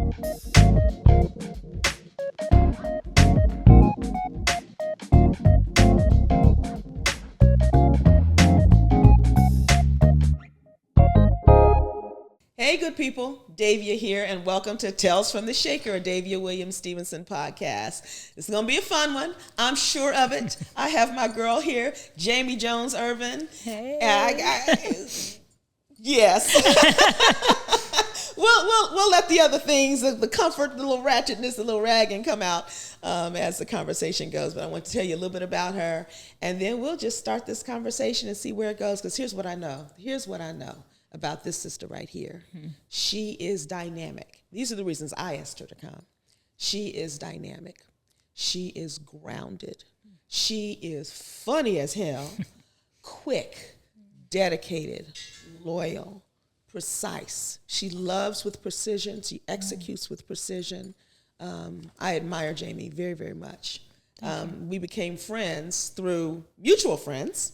Hey, good people. Davia here, and welcome to Tales from the Shaker, a Davia Williams Stevenson podcast. It's going to be a fun one. I'm sure of it. I have my girl here, Jami Jones Ervin. Hey. Yes. We'll let the other things, the comfort, the little ratchetness, the little ragging come out as the conversation goes. But I want to tell you a little bit about her, and then we'll just start this conversation and see where it goes, because here's what I know. Here's what I know about this sister right here. Mm-hmm. She is dynamic. These are the reasons I asked her to come. She is dynamic. She is grounded. She is funny as hell, quick, dedicated, loyal, precise. She loves with precision. She executes with precision. I admire Jami very, very much. We became friends through mutual friends.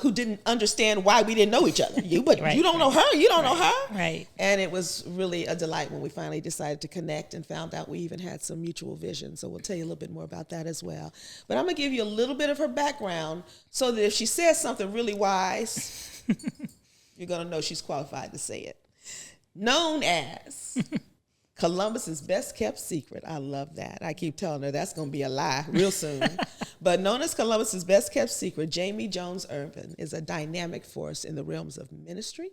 Who didn't understand why we didn't know each other. But you don't know her. You don't know her. Right. And it was really a delight when we finally decided to connect and found out we even had some mutual vision. So we'll tell you a little bit more about that as well. But I'm going to give you a little bit of her background so that if she says something really wise, you're going to know she's qualified to say it. Known as Columbus's best kept secret. I love that. I keep telling her that's going to be a lie real soon. But known as Columbus's best kept secret, Jami Jones Ervin is a dynamic force in the realms of ministry,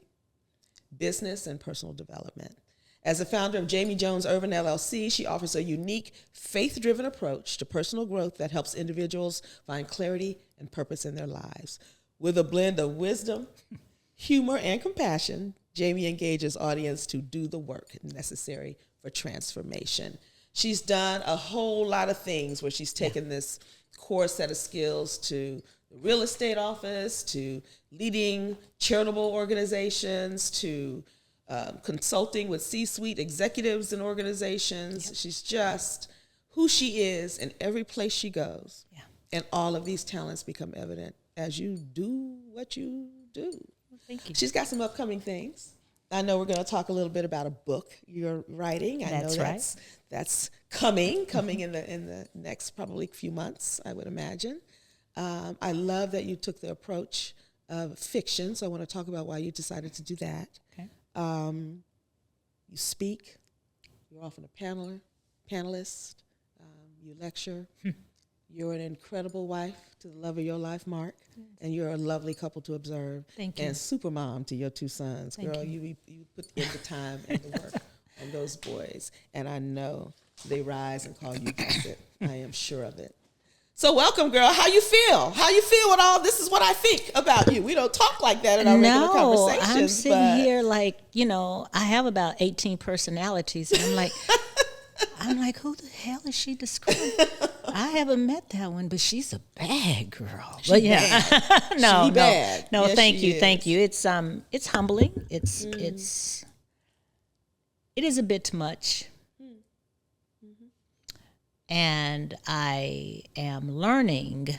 business, and personal development. As the founder of Jami Jones Ervin LLC, she offers a unique, faith-driven approach to personal growth that helps individuals find clarity and purpose in their lives. With a blend of wisdom, humor, and compassion, Jami engages audience to do the work necessary for transformation. She's done a whole lot of things where she's taken this core set of skills to the real estate office, to leading charitable organizations, to consulting with C-suite executives and organizations. Yep. She's just who she is in every place she goes. Yeah. And all of these talents become evident as you do what you do. Well, thank you. She's got some upcoming things. I know we're going to talk a little bit about a book you're writing. That's coming in the next probably few months, I would imagine. I love that you took the approach of fiction, so I want to talk about why you decided to do that. Okay. You speak. You're often a panelist. You lecture. You're an incredible wife to the love of your life, Mark, and you're a lovely couple to observe. Thank you. And super mom to your two sons. Thank Girl, you put in the time and the work on those boys, and I know they rise and call you blessed. I am sure of it. So welcome, girl. How you feel? How you feel with all this is what I think about you. We don't talk like that in our regular conversations. I'm sitting here like, I have about 18 personalities, and I'm like, who the hell is she describing? I haven't met that one, but she's a bad girl. But yeah, bad. No, yes, thank you. It's humbling. It is a bit too much, and I am learning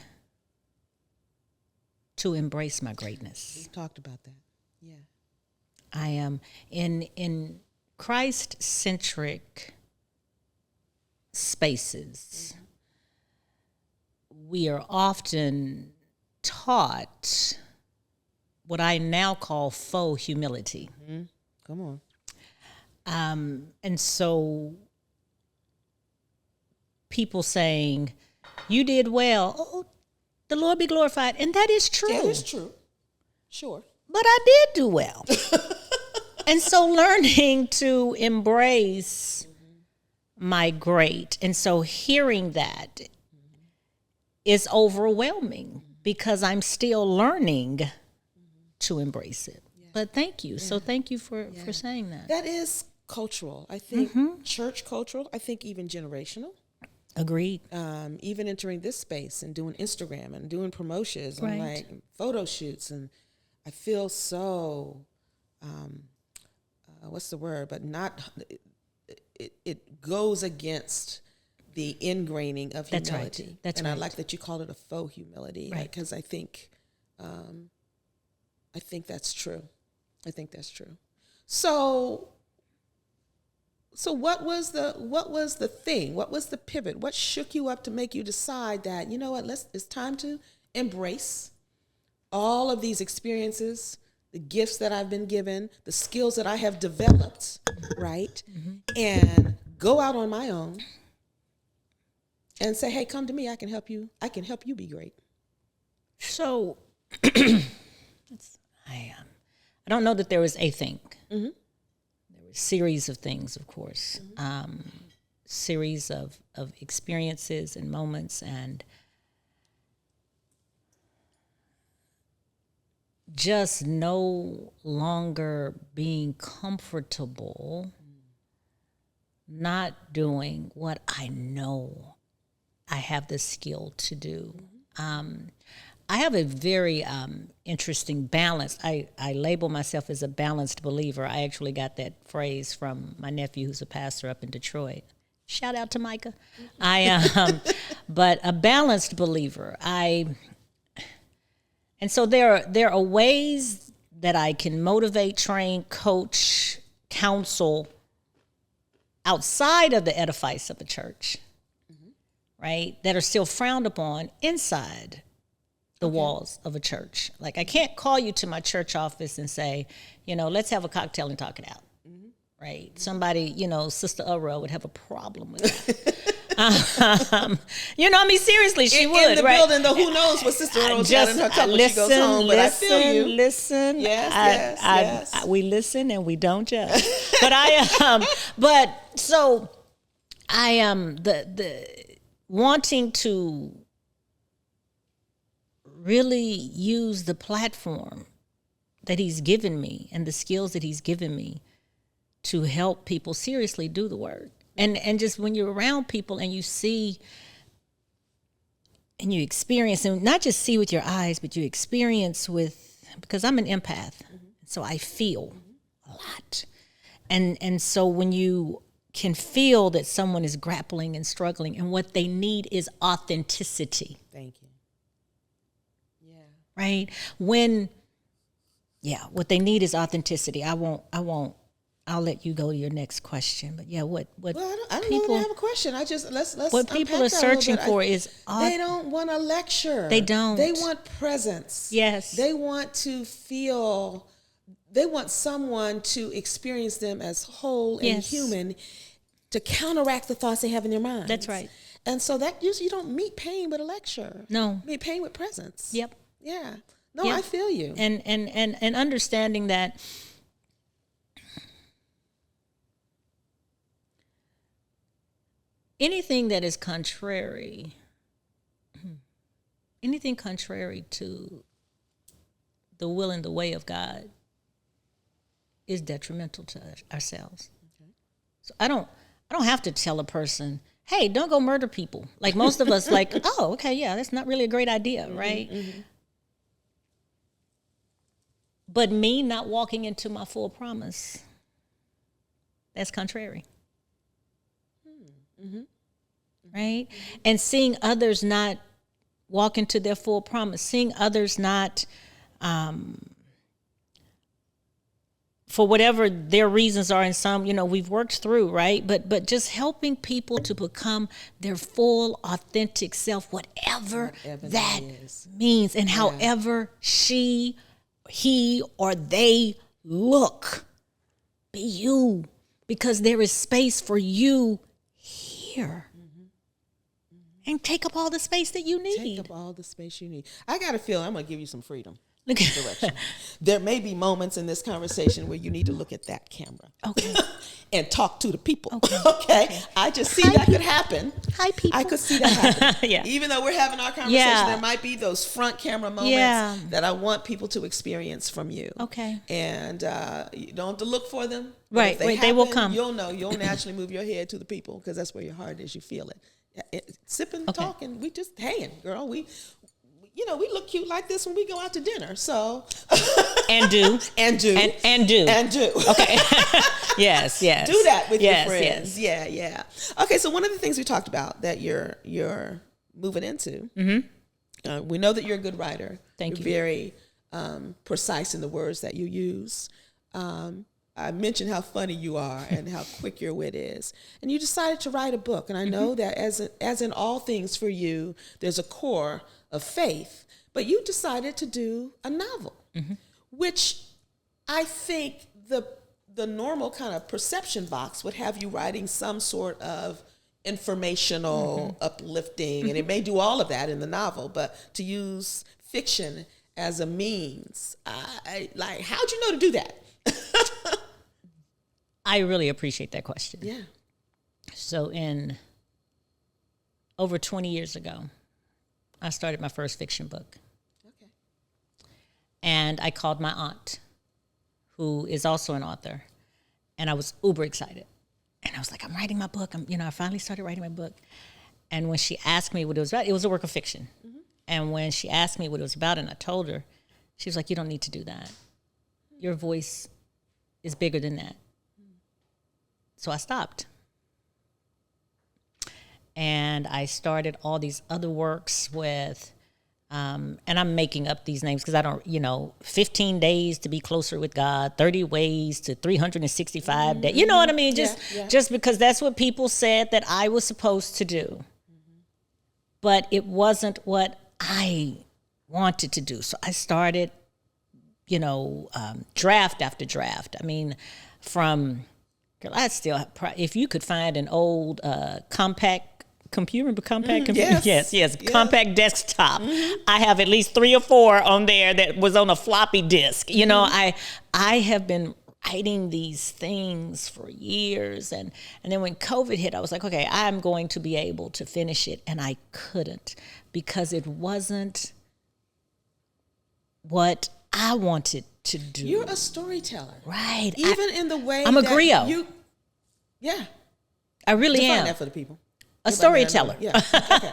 to embrace my greatness. We talked about that. Yeah, I am in Christ-centric spaces. Mm-hmm. We are often taught what I now call faux humility. Mm-hmm. Come on. And so people saying, you did well. Oh, the Lord be glorified. And that is true. That is true. Sure. But I did do well. And so learning to embrace my great. And so hearing that is overwhelming because I'm still learning to embrace it. Yeah. But thank you. Yeah. So thank you for saying that. That is cultural. I think church cultural. I think even generational. Agreed. Even entering this space and doing Instagram and doing promotions and like photo shoots. And I feel so, what's the word? But not, it goes against the ingraining of humility. That's right. And I like that you call it a faux humility, because I think that's true. I think that's true. So So what was the thing? What was the pivot? What shook you up to make you decide that, you know what, it's time to embrace all of these experiences, the gifts that I've been given, the skills that I have developed, right? And go out on my own and say, hey, come to me, I can help you. I can help you be great. So I don't know that there was a thing. There were a series of things, of course, series of experiences and moments, and just no longer being comfortable not doing what I know I have the skill to do. I have a very interesting balance. I label myself as a balanced believer. I actually got that phrase from my nephew, who's a pastor up in Detroit. Shout out to Micah. But a balanced believer. And so there are ways that I can motivate, train, coach, counsel outside of the edifice of a church, right? That are still frowned upon inside the walls of a church. Like, I can't call you to my church office and say, let's have a cocktail and talk it out, right? Somebody, Sister Urrell would have a problem with that. Seriously, she would. In the right? building, though, who knows what Sister Urrell's got in her cup when she goes home, but I feel you. Listen. Yes. We listen and we don't judge. But I am the wanting to really use the platform that he's given me and the skills that he's given me to help people seriously do the work. And just when you're around people and you see and you experience, and not just see with your eyes, but you experience because I'm an empath, so I feel a lot. And so when you can feel that someone is grappling and struggling and what they need is authenticity. Thank you. Right? What they need is authenticity. I'll let you go to your next question. But what I don't know that I have a question. Let's what people are searching for is they don't want a lecture. They don't. They want presence. Yes. They want to feel. They want someone to experience them as whole and human, to counteract the thoughts they have in their mind. That's right. And so that usually you don't meet pain with a lecture. No. You meet pain with presence. Yep. Yeah. No, Yep. I feel you. And understanding that anything that is contrary to the will and the way of God is detrimental to ourselves. Okay. So I don't have to tell a person, hey, don't go murder people. Like most of us, like, oh, okay, yeah, that's not really a great idea, right? Mm-hmm. But me not walking into my full promise, that's contrary. Mm-hmm. Right? Mm-hmm. And seeing others not walk into their full promise, seeing others not, for whatever their reasons are, and some, we've worked through, right? But just helping people to become their full, authentic self, whatever that means, and however he or they look. Be you, because there is space for you here. And take up all the space that you need. Take up all the space you need. I got a feeling I'm going to give you some freedom. Direction. There may be moments in this conversation where you need to look at that camera. Okay. And talk to the people. Okay. I just see that could happen. Hi, people. I could see that happen. Yeah. Even though we're having our conversation, there might be those front camera moments that I want people to experience from you. Okay. And you don't have to look for them. Right. They will come. You'll know. You'll naturally move your head to the people because that's where your heart is. You feel it. Sipping, talking. We just hanging, girl. We look cute like this when we go out to dinner. So and do. Okay. Yes. Do that with your friends. Yes. Yeah. Okay. So one of the things we talked about that you're moving into. Mm-hmm. We know that you're a good writer. Thank you. Very precise in the words that you use. I mentioned how funny you are and how quick your wit is. And you decided to write a book. And I know that as in all things for you, there's a core of faith. But you decided to do a novel, which I think the normal kind of perception box would have you writing some sort of informational, uplifting, and it may do all of that in the novel, but to use fiction as a means, like, how'd you know to do that? I really appreciate that question. Yeah. So over 20 years ago, I started my first fiction book. Okay. And I called my aunt, who is also an author, and I was uber excited. And I was like, I'm writing my book. I finally started writing my book. And when she asked me what it was about, it was a work of fiction. And when she asked me what it was about, and I told her, she was like, you don't need to do that. Your voice is bigger than that. So I stopped. And I started all these other works with, and I'm making up these names because I don't, 15 days to be closer with God, 30 ways to 365 days. You know what I mean? Just because that's what people said that I was supposed to do. But it wasn't what I wanted to do. So I started, draft after draft. I mean, I still have, if you could find an old compact computer, remember compact computer? Yes, compact desktop. I have at least 3 or 4 on there that was on a floppy disk. I have been writing these things for years, and then when COVID hit, I was like, okay, I'm going to be able to finish it, and I couldn't because it wasn't what I wanted to do. You're a storyteller, right? Even in the way I'm a griot. I really Define am. that for the people. A storyteller. Yeah. Okay.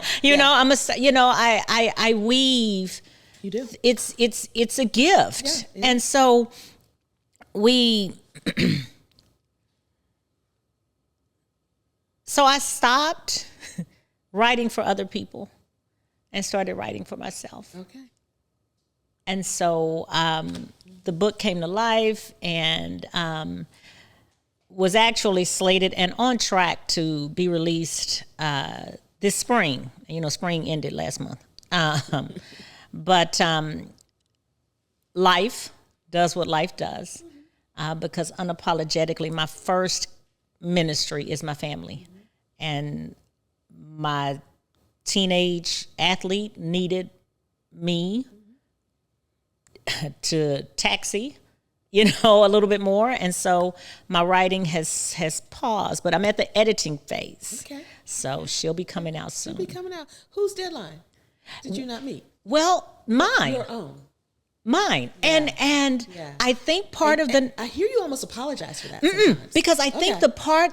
I weave. You do. It's a gift. Yeah. And so so I stopped writing for other people and started writing for myself. Okay. And so the book came to life and was actually slated and on track to be released this spring. Spring ended last month. But life does what life does because unapologetically, my first ministry is my family. And my teenage athlete needed me to taxi, a little bit more. And so my writing has paused, but I'm at the editing phase. Okay. So she'll be coming out soon. She'll be coming out. Whose deadline did you not meet? Well, mine. Your own. Mine. Yeah. And I think part of the... I hear you almost apologize for that sometimes. Because I think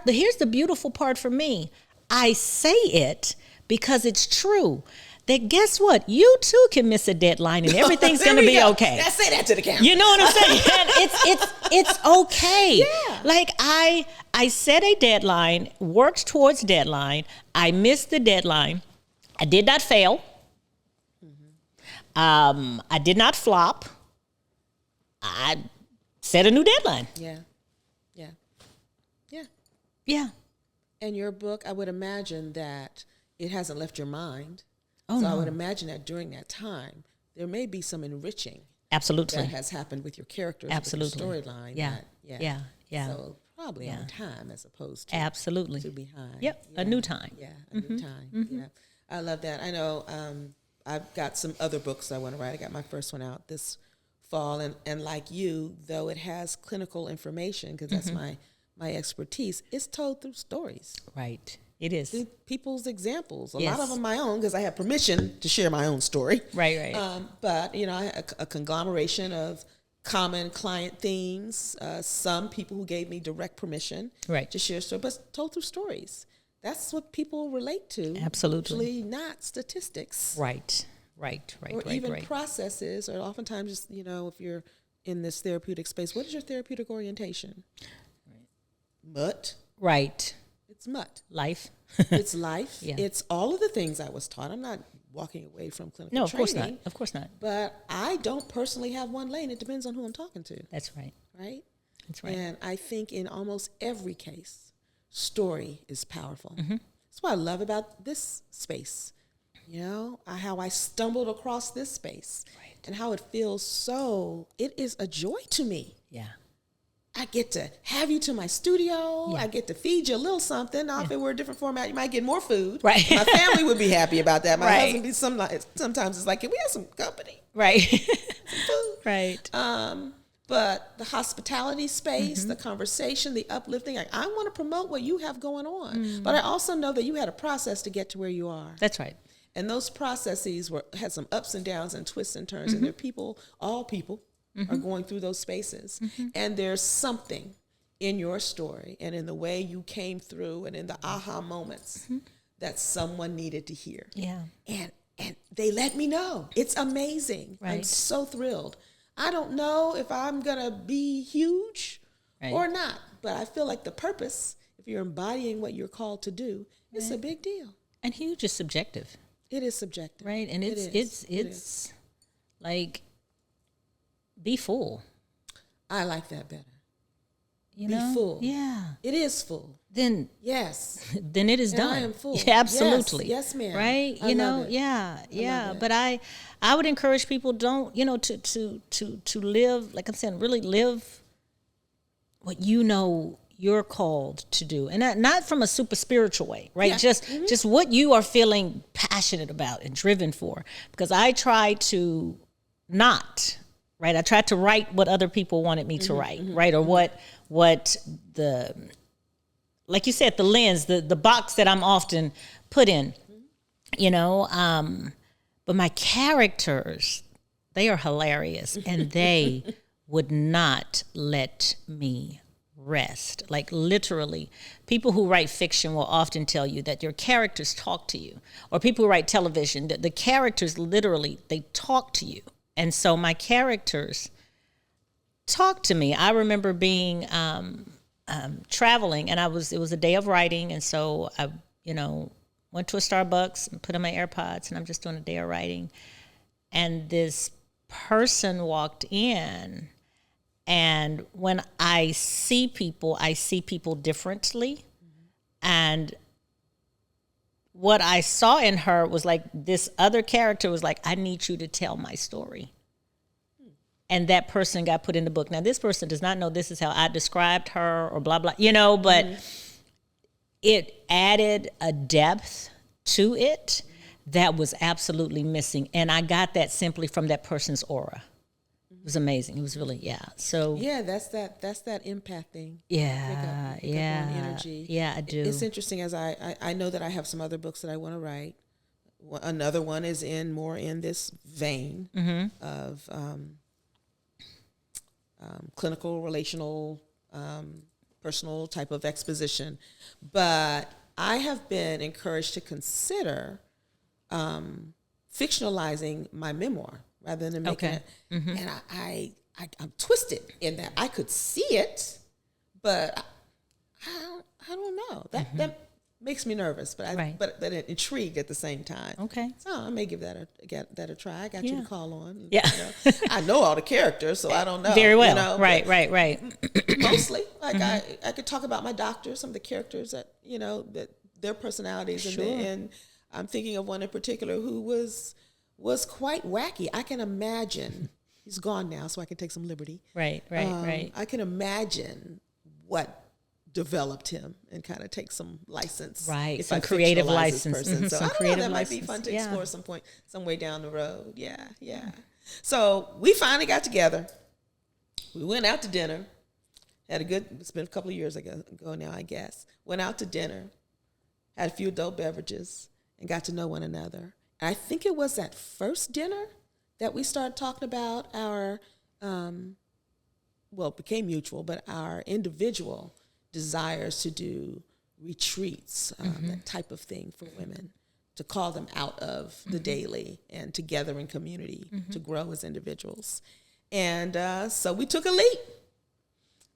here's the beautiful part for me. I say it because it's true. That guess what? You too can miss a deadline and everything's going to be okay. Yeah, say that to the camera. You know what I'm saying? It's okay. Yeah. Like I set a deadline, worked towards deadline. I missed the deadline. I did not fail. I did not flop. I set a new deadline. Yeah. And your book, I would imagine that it hasn't left your mind. Oh, so no. I would imagine that during that time, there may be some enriching absolutely that has happened with your characters, absolutely with your storyline. Yeah. So probably on time as opposed to absolutely to behind. Yep, a new time. Yeah, a new time. Yeah, I love that. I know I've got some other books I want to write. I got my first one out this fall, and like you, though it has clinical information because that's my expertise, it's told through stories. Right. It is. Through people's examples. A lot of them my own because I have permission to share my own story. Right. But, I had a conglomeration of common client themes, some people who gave me direct permission to share stories, but told through stories. That's what people relate to. Absolutely. Usually not statistics. Right. Or even processes, or oftentimes just, if you're in this therapeutic space, what is your therapeutic orientation? Mutt. Right. It's mutt. Life. It's life. Yeah. It's all of the things I was taught. I'm not walking away from clinical training. No, of course not. Of course not. But I don't personally have one lane. It depends on who I'm talking to. That's right. Right? That's right. And I think in almost every case, story is powerful. That's what I love about this space. You know, how I stumbled across this space, and how it feels it is a joy to me. Yeah. I get to have you to my studio. I get to feed you a little something. Now, if it were a different format, you might get more food. Right. My family would be happy about that. My husband be sometimes it's like, can we have some company? Right. Some food. Right. But the hospitality space, the conversation, the uplifting, I want to promote what you have going on. But I also know that you had a process to get to where you are. That's right. And those processes had some ups and downs and twists and turns. And all people are going through those spaces. And there's something in your story and in the way you came through and in the aha moments that someone needed to hear. Yeah. And they let me know. It's amazing. Right. I'm so thrilled. I don't know if I'm going to be huge or not, but I feel like the purpose, if you're embodying what you're called to do, it's a big deal. And huge is subjective. It is subjective. Right. And it's like, be full. I like that better. You be know? full. Yeah. It is full. Then it is done. I am full. Yeah, absolutely. Yes, ma'am. Right? I love it. Yeah. But I would encourage people to live, like I'm saying, really live what you're called to do. And not from a super spiritual way, right? Yeah. Just what you are feeling passionate about and driven for. Because I try to not, right? I tried to write what other people wanted me to write, right? Or what the, like you said, the lens, the box that I'm often put in, but my characters, they are hilarious, and they would not let me rest. Like literally, people who write fiction will often tell you that your characters talk to you, or people who write television, that the characters literally, they talk to you. And so my characters talk to me. I remember being traveling, and it was a day of writing, and so I, went to a Starbucks and put on my AirPods, and I'm just doing a day of writing, and this person walked in, and when I see people differently, and what I saw in her was like this other character was like, I need you to tell my story. And that person got put in the book. Now, this person does not know this is how I described her or blah, blah, but it added a depth to it that was absolutely missing. And I got that simply from that person's aura. It was amazing. It was really, So yeah, that's that empath thing. Yeah, pick up on energy. Yeah, I do. It's interesting as I know that I have some other books that I want to write. Another one is more in this vein of clinical, relational, personal type of exposition. But I have been encouraged to consider fictionalizing my memoir rather than making it. And I'm twisted in that I could see it, but I don't know. That makes me nervous, but it intrigued at the same time. Okay. So I may give that a try. I got you to call on. Yeah. I know all the characters, so I don't know. Very well. Right. Mostly, like I could talk about my doctor, some of the characters that that their personalities, and I'm thinking of one in particular who was quite wacky. I can imagine. He's gone now, so I can take some liberty. Right. I can imagine what developed him and kind of take some license. Right, some creative license. So I don't know, that might be fun to explore some way down the road. Yeah. So we finally got together. We went out to dinner. It's been a couple of years ago now, I guess. Went out to dinner, had a few adult beverages, and got to know one another. And I think it was that first dinner that we started talking about our, it became mutual, but our individual desires to do retreats, that type of thing for women, to call them out of the daily and together in community to grow as individuals. And so we took a leap.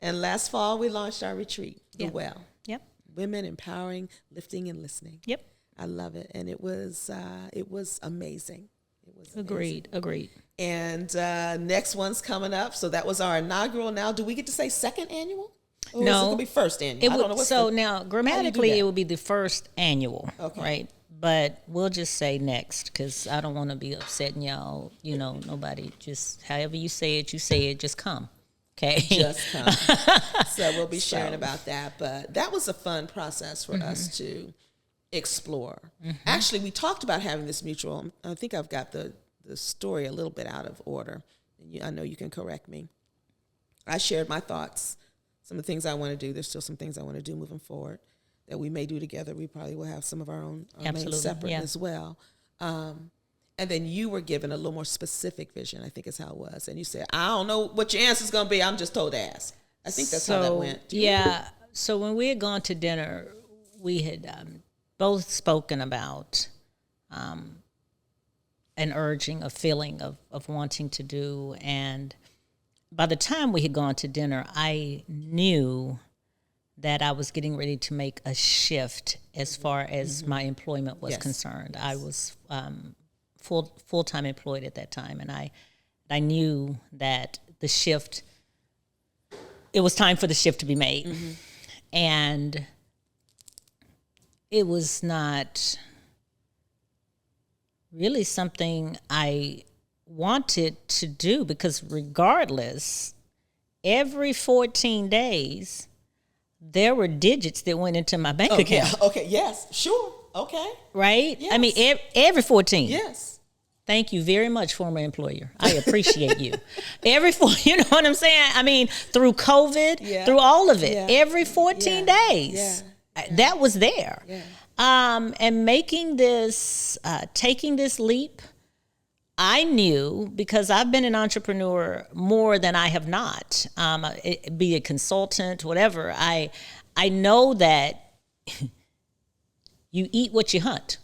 And last fall, we launched our retreat, The Well. Yep. Women empowering, lifting, and listening. Yep. I love it. And it was amazing. It was Agreed. And next one's coming up. So that was our inaugural. Now, do we get to say second annual? Or is it going to be first annual? I don't know. So now, grammatically, it would be the first annual, right? But we'll just say next, because I don't want to be upsetting y'all. You know, nobody, just however you say it, just come. Okay. Just come. So we'll be sharing about that. But that was a fun process for us to explore. Actually, we talked about having this mutual. I think I've got the story a little bit out of order. I know you can correct me. I shared my thoughts, some of the things I want to do. There's still some things I want to do moving forward that we may do together. We probably will have some of our own main separate as well. And then you were given a little more specific vision, I think is how it was. And you said, I don't know what your answer's going to be. I'm just told to ask. I think that's how that went. Yeah. So when we had gone to dinner, we had both spoken about an urging, a feeling of wanting to do. And by the time we had gone to dinner, I knew that I was getting ready to make a shift as far as my employment was concerned. I was full-time employed at that time, and I knew that the shift, it was time for the shift to be made. And it was not really something I wanted to do, because regardless, every 14 days, there were digits that went into my bank account. Yeah. Okay, yes, sure, okay. Right? Yes. I mean, every 14. Yes. Thank you very much, former employer. I appreciate you. You know what I'm saying? I mean, through COVID, through all of it, every 14 days, that was there. And making this, taking this leap, I knew, because I've been an entrepreneur more than I have not, be a consultant, whatever. I know that you eat what you hunt.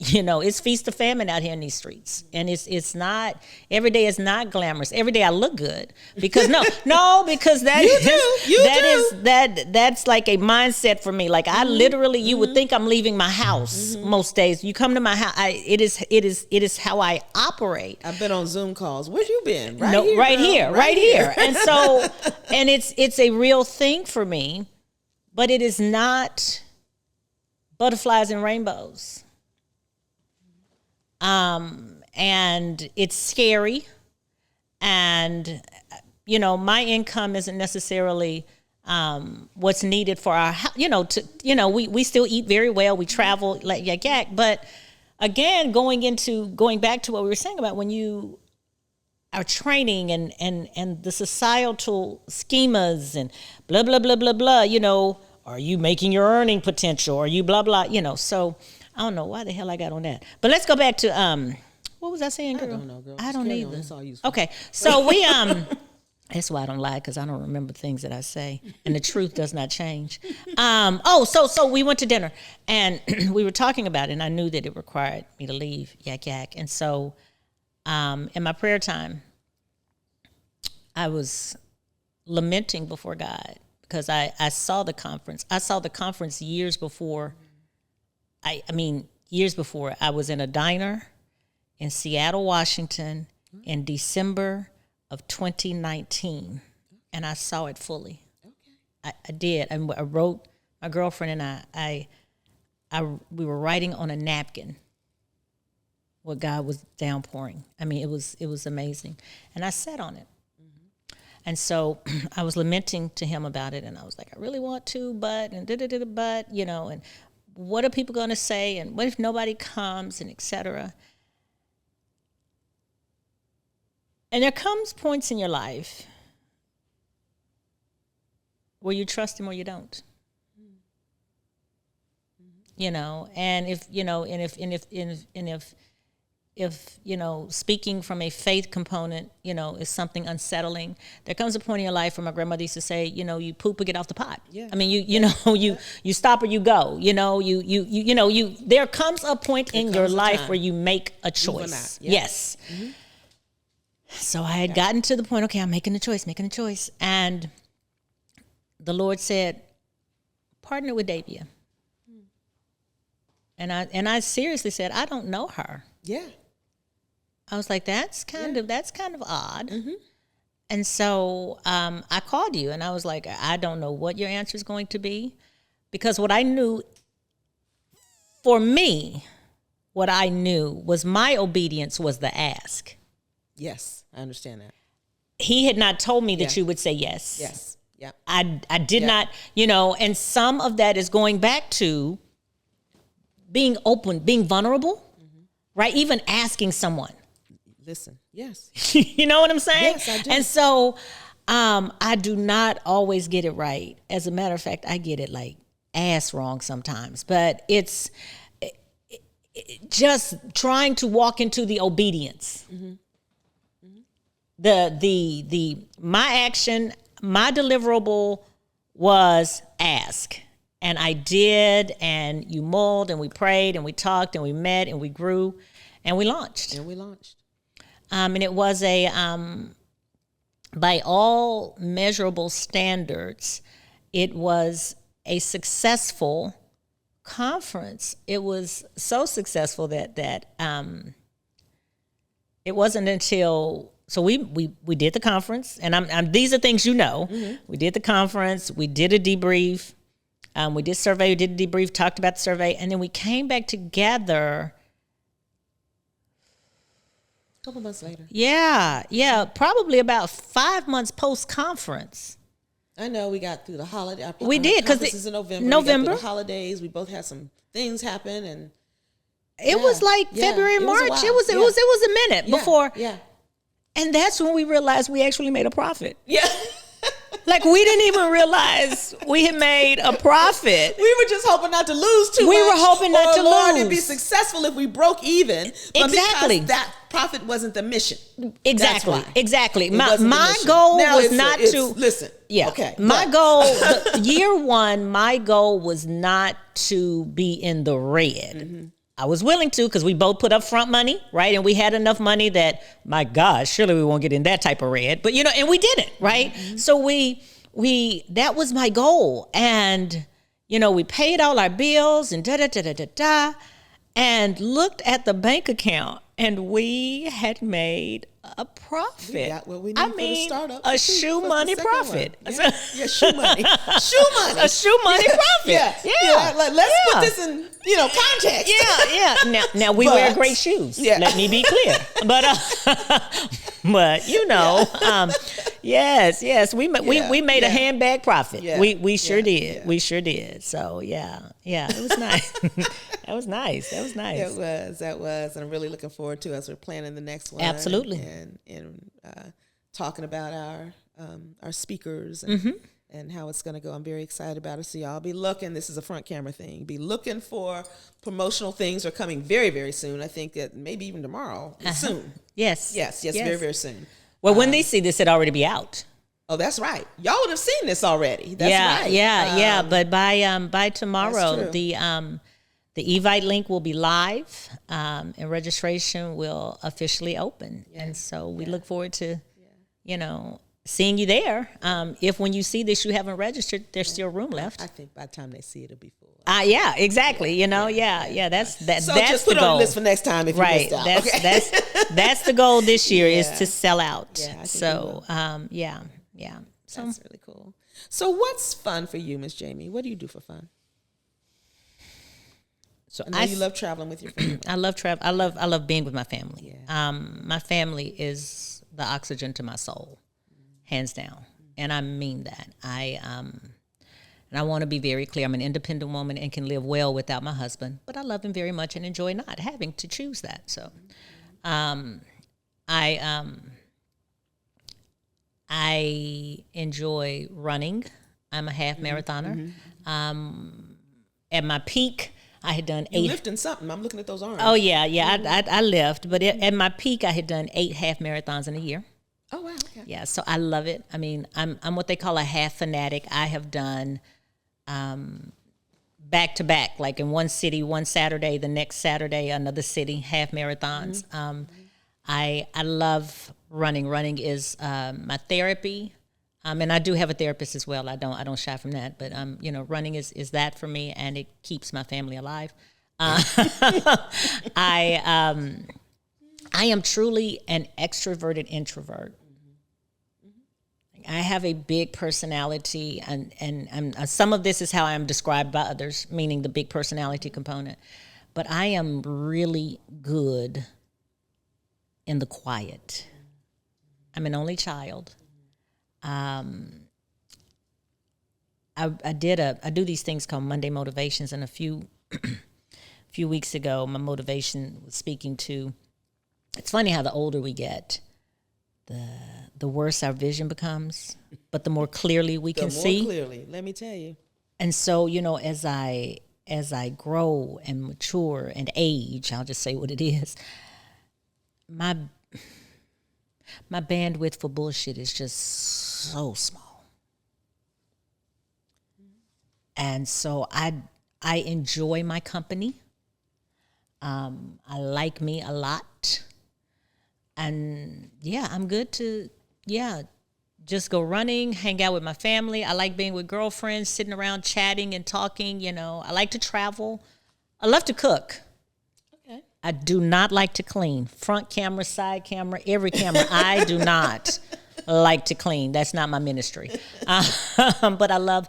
You know, it's feast or famine out here in these streets, and it's not, every day is not glamorous. Every day I look good, because because that's like a mindset for me. Like I literally, you would think I'm leaving my house most days. You come to my house, it is how I operate. I've been on Zoom calls. Where you been? Right here. And so, and it's a real thing for me, but it is not butterflies and rainbows. And it's scary, and you know, my income isn't necessarily what's needed for our, we still eat very well, we travel like yak, but again, going back to what we were saying about when you are training and the societal schemas and blah blah blah blah blah, you know, are you making your earning potential, are you blah blah, you know, so I don't know why the hell I got on that. But let's go back to what was I saying, girl? I don't know, girl. I don't either. That's all useful. Okay, so we that's why I don't lie, because I don't remember things that I say, and the truth does not change. So we went to dinner, and we were talking about it, and I knew that it required me to leave yak, and so in my prayer time, I was lamenting before God, because I saw the conference. I saw the conference years before. Years before, I was in a diner in Seattle, Washington in December of 2019, and I saw it fully. Okay. I did. I wrote, my girlfriend and we were writing on a napkin what God was downpouring. I mean, it was amazing. And I sat on it. And so I was lamenting to him about it, and I was like, I really want to, but, you know, and what are people going to say, and what if nobody comes, and et cetera. And there comes points in your life where you trust him or you don't. You know, and if you know, speaking from a faith component, you know, is something unsettling. There comes a point in your life where my grandmother used to say, you know, you poop or get off the pot. Yeah. I mean, you stop or you go. You know, there comes a point in your life where you make a choice. Yeah. Yes. Mm-hmm. So I had gotten to the point, okay, I'm making a choice. And the Lord said, partner with Davia. And I seriously said, I don't know her. Yeah. I was like, that's kind of odd. And so I called you and I was like, I don't know what your answer is going to be, because what I knew for me, what I knew was my obedience was the ask. Yes, I understand that. He had not told me that you would say yes. Yes. Yeah. I did not, and some of that is going back to being open, being vulnerable, right? Even asking someone. Listen, yes. You know what I'm saying? Yes, I do. And so I do not always get it right. As a matter of fact, I get it like ass wrong sometimes. But it's just trying to walk into the obedience. My action, my deliverable was ask. And I did, and you mulled, and we prayed, and we talked, and we met, and we grew, and we launched. And it was by all measurable standards, it was a successful conference. It was so successful that it wasn't until, so we did the conference, and these are things we did the conference, we did a debrief, we did survey, we did a debrief, talked about the survey, and then we came back together. A couple months later. Yeah, probably about 5 months post-conference. I know we got through the holiday. We did, because this is in November. We got through the holidays. We both had some things happen, and it was like February, March. It was a minute before. Yeah. And that's when we realized we actually made a profit. Yeah. Like, we didn't even realize we had made a profit. We were just hoping not to lose too much. We were hoping not to Lord, lose. It'd be successful if we broke even. But Exactly. because that profit wasn't the mission. Exactly. That's why. Exactly. My goal now was not to listen. Yeah. Okay. My goal, year one, my goal was not to be in the red. I was willing to, because we both put up front money, right? And we had enough money that, my gosh, surely we won't get in that type of red. But, and we didn't, right? So we that was my goal. And, we paid all our bills and and looked at the bank account, and we had made a profit. We got what we need for the startup. A shoe money profit. Yeah, shoe money. Shoe money. A shoe money profit. Yeah. Let's put this in, context. Yeah. Now we wear great shoes. Yeah. Let me be clear. But yes, we made a handbag profit. Yeah. We sure did. Yeah. We sure did. So yeah, it was nice. That was nice. That was, and I'm really looking forward to us. We're planning the next one. Absolutely. And talking about our speakers and how it's going to go. I'm very excited about it. So y'all be looking. This is a front camera thing. Be looking for promotional things are coming very, very soon. I think that maybe even tomorrow. Soon. Yes, very, very soon. Well, when they see this, it'll already be out. Oh, that's right. Y'all would have seen this already. That's right. Yeah. But by tomorrow, the Evite link will be live, and registration will officially open. Yeah. And so we look forward to, seeing you there. If when you see this, you haven't registered, there's still room left. I think by the time they see it, it'll be full. Yeah, exactly. That's So that's just put the it on goal. the list for next time if you missed out. That's the goal this year is to sell out. Yeah, so So that's really cool. So what's fun for you, Miss Jami? What do you do for fun? So I know you love traveling with your family. I love travel. I love being with my family. Yeah. My family is the oxygen to my soul, hands down, and I mean that. And I want to be very clear. I'm an independent woman and can live well without my husband, but I love him very much and enjoy not having to choose that. So, I enjoy running. I'm a half marathoner. At my peak, I had done 8. You lifting something. I'm looking at those arms. Oh, yeah. I lift. But at my peak, I had done 8 half marathons in a year. Oh, wow. Okay. Yeah, so I love it. I mean, I'm what they call a half fanatic. I have done back to back, like in one city, one Saturday, the next Saturday, another city, half marathons. I love running. Running is my therapy. And I do have a therapist as well. I don't shy from that. But running is that for me, and it keeps my family alive. I am truly an extroverted introvert. I have a big personality, and some of this is how I'm described by others, meaning the big personality component. But I am really good in the quiet. I'm an only child. I do these things called Monday motivations, and a few weeks ago, my motivation was speaking to. It's funny how the older we get, the worse our vision becomes, but the more clearly we can see. The more clearly, let me tell you. And so, as I grow and mature and age, I'll just say what it is. My bandwidth for bullshit is just so small. And so I enjoy my company. I like me a lot. And I'm good to, just go running, hang out with my family. I like being with girlfriends, sitting around chatting and talking, I like to travel. I love to cook. Okay. I do not like to clean. Front camera, side camera, every camera. I do not like to clean. That's not my ministry. But I love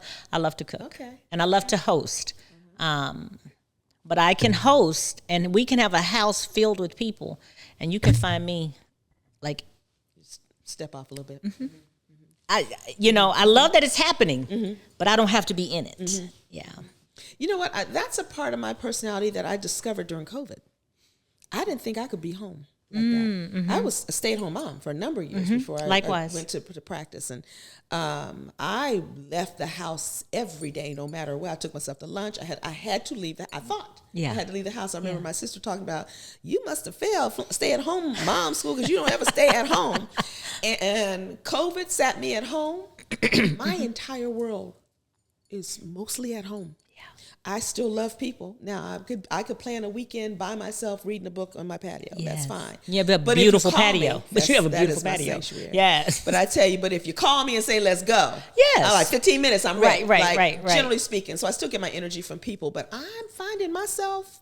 to cook. Okay. And I love to host. But I can host, and we can have a house filled with people, and you can find me, like, step off a little bit. Mm-hmm. I love that it's happening, but I don't have to be in it. Mm-hmm. Yeah. You know what? That's a part of my personality that I discovered during COVID. I didn't think I could be home like that. Mm-hmm. I was a stay-at-home mom for a number of years before I went to practice. And I left the house every day, no matter where. I took myself to lunch. I had to leave. I had to leave the house. I remember my sister talking about, you must have failed stay-at-home mom school because you don't ever stay at home. And COVID sat me at home. My entire world is mostly at home. I still love people. Now, I could plan a weekend by myself reading a book on my patio. Yes. That's fine. You have a beautiful patio. But you have a beautiful patio. Yes. But I tell you, if you call me and say, let's go. Yes. I'm like, 15 minutes, I'm ready. Right. Generally speaking. So I still get my energy from people. But I'm finding myself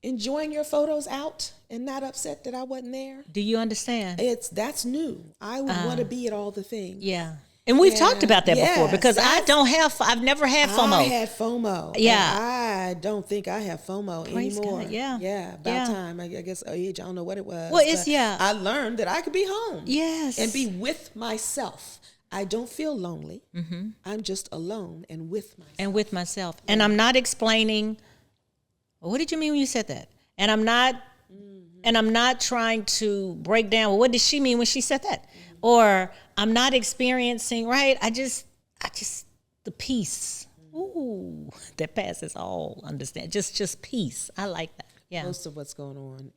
enjoying your photos out and not upset that I wasn't there. Do you understand? That's new. I would want to be at all the things. Yeah. And we've talked about that before, because I've never had FOMO. I had FOMO. Yeah. I don't think I have FOMO anymore. God. Yeah. Yeah. About time. I guess age, I don't know what it was. Well, I learned that I could be home. Yes. And be with myself. I don't feel lonely. Mm-hmm. I'm just alone and with myself. And I'm not explaining, what did you mean when you said that? And I'm not trying to break down, well, what did she mean when she said that? Or I'm not experiencing, right? I just the peace. Ooh, that passes all understand. Just peace. I like that. Yeah. Most of what's going on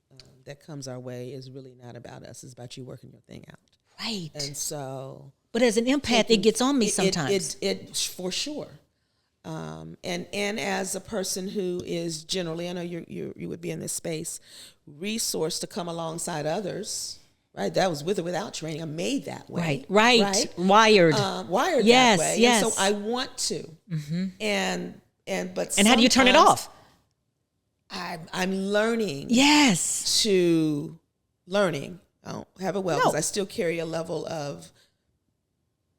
that comes our way is really not about us. It's about you working your thing out. Right. And so. But as an empath, it gets on me sometimes. It for sure. And as a person who is generally, I know you would be in this space, resourced to come alongside others. Right, that was with or without training. I'm made that way. Right. Wired that way. Yes. And so I want to. Mm-hmm. And how do you turn it off? I'm learning. Yes. To learning. I don't have it well because I still carry a level of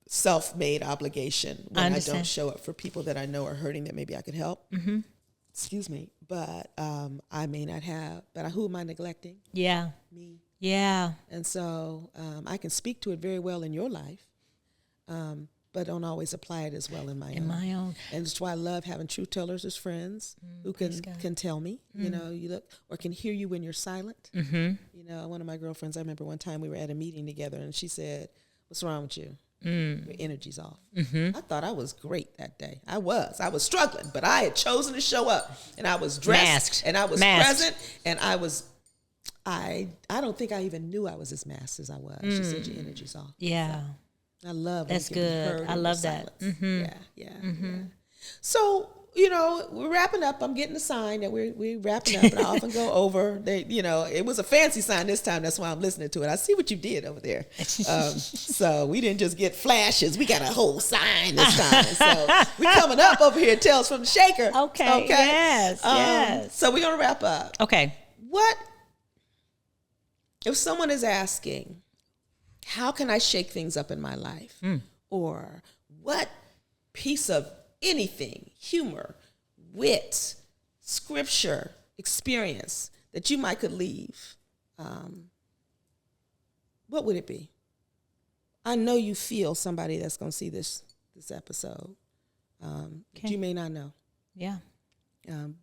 self-made obligation when I don't show up for people that I know are hurting that maybe I could help. Mm-hmm. Excuse me, but I may not have. But who am I neglecting? Yeah. Me. Yeah. And so I can speak to it very well in your life, but don't always apply it as well in my own. And that's why I love having truth tellers as friends who can tell me, you look, or can hear you when you're silent. Mm-hmm. One of my girlfriends, I remember one time we were at a meeting together and she said, "What's wrong with you? Your energy's off." Mm-hmm. I thought I was great that day. I was struggling, but I had chosen to show up and I was dressed and I was present and I was, I don't think I even knew I was as masked as I was. She said, "Your energy's off." Yeah. So I love that's good. I love that. Mm-hmm. Yeah. So, we're wrapping up. I'm getting a sign that we're wrapping up, and I often go over. It was a fancy sign this time. That's why I'm listening to it. I see what you did over there. So we didn't just get flashes. We got a whole sign this time. So we're coming up over here. Tales from the Shaker. Okay. Yes. So we're going to wrap up. Okay. What if someone is asking, how can I shake things up in my life? Or what piece of anything, humor, wit, scripture, experience that you might could leave, what would it be? I know you feel somebody that's going to see this episode. That you may not know. Yeah.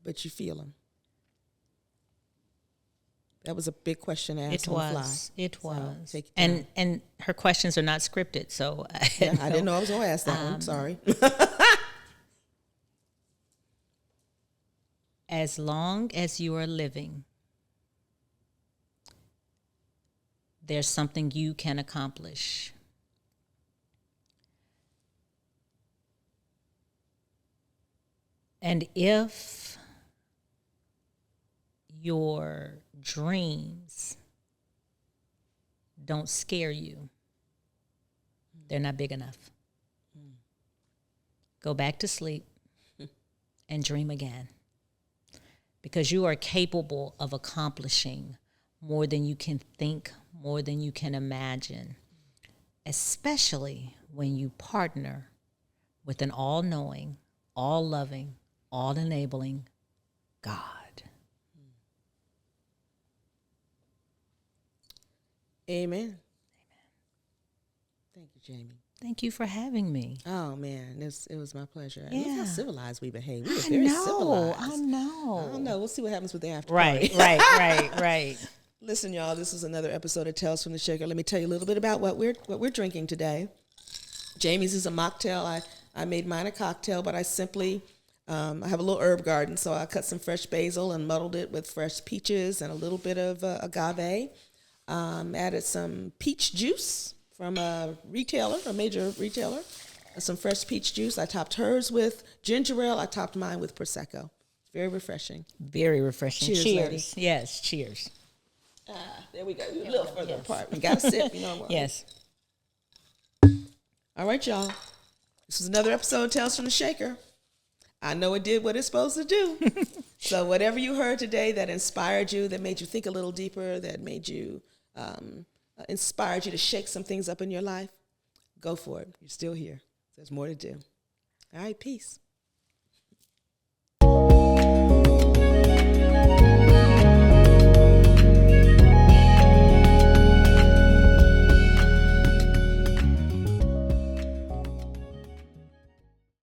But you feel them. That was a big question to ask on the fly. It was. So take your time. And her questions are not scripted, so I didn't know I was going to ask that one. Sorry. As long as you are living, there's something you can accomplish. And if your dreams don't scare you, they're not big enough. Go back to sleep and dream again. Because you are capable of accomplishing more than you can think, more than you can imagine, especially when you partner with an all-knowing, all-loving, all-enabling God. Amen. Thank you, Jami. Thank you for having me. Oh, man, it was my pleasure. Yeah. Look how civilized we behave. We were very civilized. I know. I don't know. We'll see what happens with the after Right, party. right. Listen, y'all, this is another episode of Tales from the Shaker. Let me tell you a little bit about what we're drinking today. Jami's is a mocktail. I made mine a cocktail, but I simply, I have a little herb garden, so I cut some fresh basil and muddled it with fresh peaches and a little bit of agave. Added some peach juice from a major retailer. Some fresh peach juice. I topped hers with ginger ale. I topped mine with Prosecco. Very refreshing. Very refreshing. Cheers, Cheers. ladies. Yes, cheers. There we go. You're a little further apart. We got to sip, you know. Yes. All right, y'all. This is another episode of Tales from the Shaker. I know it did what it's supposed to do. So whatever you heard today that inspired you, that made you think a little deeper, that made you, inspired you to shake some things up in your life, go for it. You're still here. There's more to do. All right, peace.